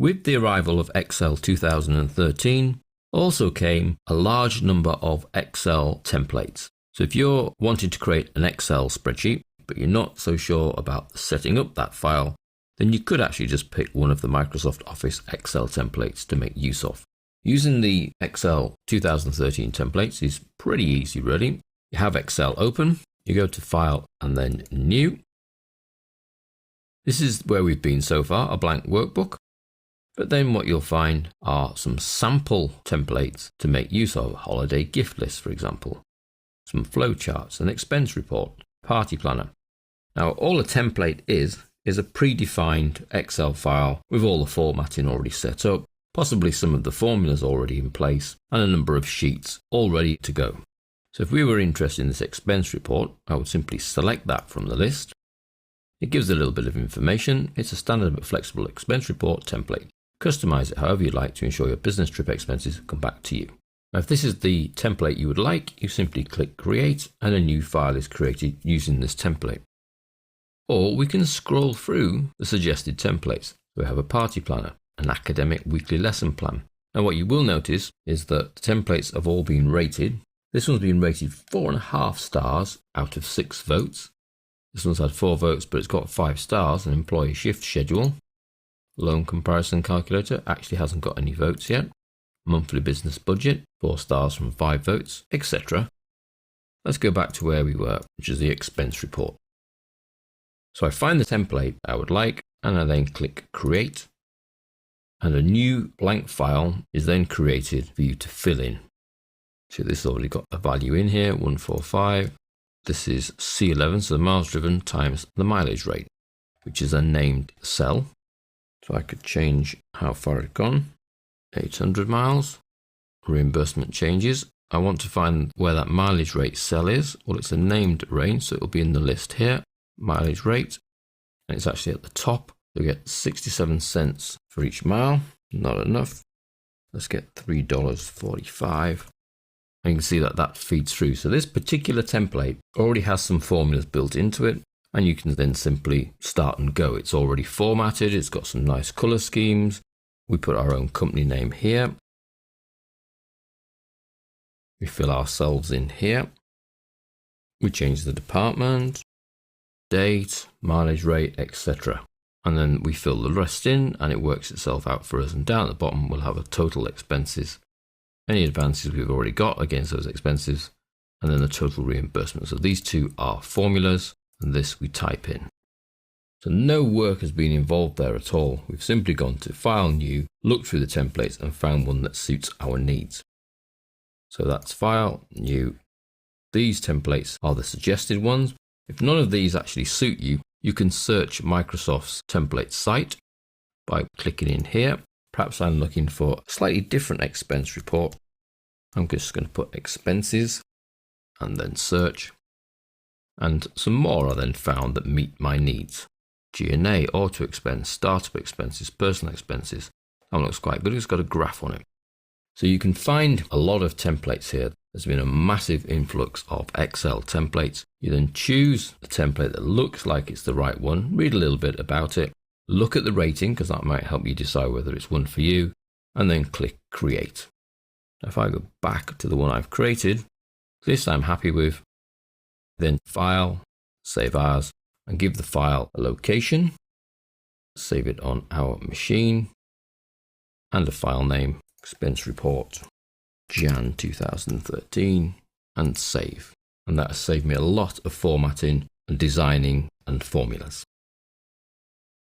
With the arrival of Excel 2013, also came a large number of Excel templates. So if you're wanting to create an Excel spreadsheet, but you're not so sure about setting up that file, then you could actually just pick one of the Microsoft Office Excel templates to make use of. Using the Excel 2013 templates is pretty easy really. You have Excel open, you go to File and then New. This is where we've been so far, a blank workbook. But then what you'll find are some sample templates to make use of, holiday gift list, for example, some flowcharts, an expense report, party planner. Now, all a template is a predefined Excel file with all the formatting already set up, possibly some of the formulas already in place, and a number of sheets all ready to go. So if we were interested in this expense report, I would simply select that from the list. It gives a little bit of information. It's a standard but flexible expense report template. Customize it however you'd like to ensure your business trip expenses come back to you. Now, if this is the template you would like, you simply click Create and a new file is created using this template. Or we can scroll through the suggested templates. We have a party planner, an academic weekly lesson plan. Now what you will notice is that the templates have all been rated. This one's been rated 4.5 stars out of 6 votes. This one's had 4 votes, but it's got 5 stars. An employee shift schedule. Loan comparison calculator actually hasn't got any votes yet. Monthly business budget, 4 stars from 5 votes, etc. Let's go back to where we were, which is the expense report. So I find the template I would like, and I then click Create. And a new blank file is then created for you to fill in. So this has already got a value in here, 145. This is C11, so the miles driven times the mileage rate, which is a named cell. So I could change how far it's gone. 800 miles. Reimbursement changes. I want to find where that mileage rate cell is. Well, it's a named range, so it'll be in the list here. Mileage rate. And it's actually at the top. So we get 67 cents for each mile. Not enough. Let's get $3.45. And you can see that that feeds through. So this particular template already has some formulas built into it. And you can then simply start and go. It's already formatted. It's got some nice color schemes. We put our own company name here. We fill ourselves in here. We change the department, date, mileage rate, etc. And then we fill the rest in and it works itself out for us. And down at the bottom, we'll have a total expenses, any advances we've already got against those expenses, and then the total reimbursement. So these two are formulas, and this we type in. So no work has been involved there at all. We've simply gone to File, New, looked through the templates and found one that suits our needs. So that's File, New. These templates are the suggested ones. If none of these actually suit you, you can search Microsoft's template site by clicking in here. Perhaps I'm looking for a slightly different expense report. I'm just going to put expenses and then search. And some more are then found that meet my needs. G&A, auto expense, startup expenses, personal expenses. That one looks quite good. It's got a graph on it. So you can find a lot of templates here. There's been a massive influx of Excel templates. You then choose a template that looks like it's the right one, read a little bit about it, look at the rating because that might help you decide whether it's one for you, and then click Create. Now if I go back to the one I've created, this I'm happy with, then File, Save As, and give the file a location, save it on our machine, and a file name, Expense Report, Jan 2013, and save. And that has saved me a lot of formatting and designing and formulas.